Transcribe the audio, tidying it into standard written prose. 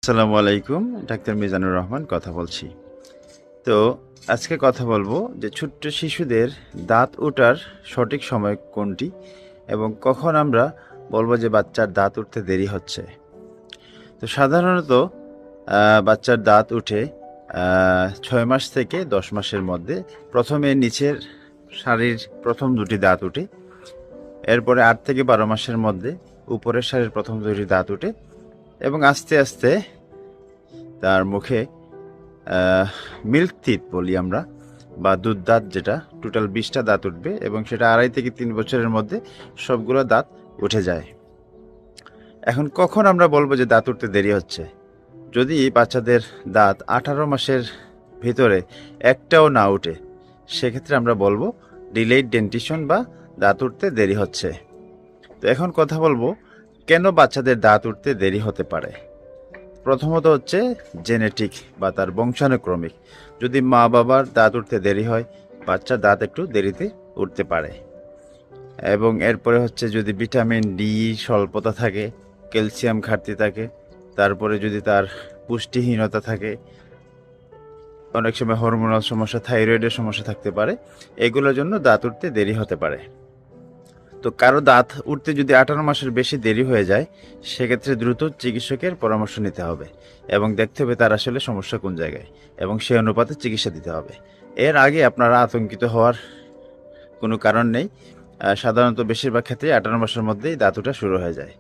আসসালামু আলাইকুম, ডাক্তার মিজানুর রহমান কথা বলছি। তো আজকে কথা বলবো যে ছোট্ট শিশুদের দাঁত ওঠার সঠিক সময় কোনটি এবং কখন আমরা বলবো যে বাচ্চার দাঁত উঠতে দেরি হচ্ছে। তো সাধারণত বাচ্চার দাঁত উঠে 6 মাস থেকে 10 মাসের মধ্যে। প্রথমে নিচের সারির প্রথম দুটি দাঁত উঠে, এরপরে 8 থেকে 12 মাসের মধ্যে উপরের সারির প্রথম দুটি দাঁত উঠে এবং আস্তে আস্তে তার মুখে মিল্ক টিথ বলি আমরা, বা দুধ দাঁত, যেটা টোটাল 20টা দাঁত উঠবে এবং সেটা 2.5 থেকে 3 বছরের মধ্যে সবগুলো দাঁত উঠে যায়। এখন কখন আমরা বলবো যে দাঁত উঠতে দেরি হচ্ছে? যদি বাচ্চাদের দাঁত 18 মাসের ভিতরে একটাও না উঠে, সেক্ষেত্রে আমরা বলবো ডিলেইড ডেন্টিশন বা দাঁত উঠতে দেরি হচ্ছে। তো এখন কথা বলবো কেন বাচ্চাদের দাঁত উঠতে দেরি হতে পারে। প্রথমত হচ্ছে জেনেটিক বা তার বংশানুক্রমিক। যদি মা বাবার দাঁত উঠতে দেরি হয়, বাচ্চার দাঁত একটু দেরিতে উঠতে পারে। এবং এরপরে হচ্ছে যদি ভিটামিন ডি স্বল্পতা থাকে, ক্যালসিয়াম ঘাটতি থাকে, তারপরে যদি তার পুষ্টিহীনতা থাকে, অনেক সময় হরমোনাল সমস্যা, থাইরয়েডের সমস্যা থাকতে পারে, এগুলোর জন্য দাঁত উঠতে দেরি হতে পারে। তো কারো দাঁত উঠতে যদি 18 মাসের বেশি দেরি হয়ে যায়, সেক্ষেত্রে দ্রুত চিকিৎসকের পরামর্শ নিতে হবে এবং দেখতে হবে তার আসলে সমস্যা কোন জায়গায়, এবং সেই অনুপাতে চিকিৎসা দিতে হবে। এর আগে আপনারা আতঙ্কিত হওয়ার কোনো কারণ নেই। সাধারণত বেশিরভাগ ক্ষেত্রে 18 মাসের মধ্যেই দাঁত ওঠা শুরু হয়ে যায়।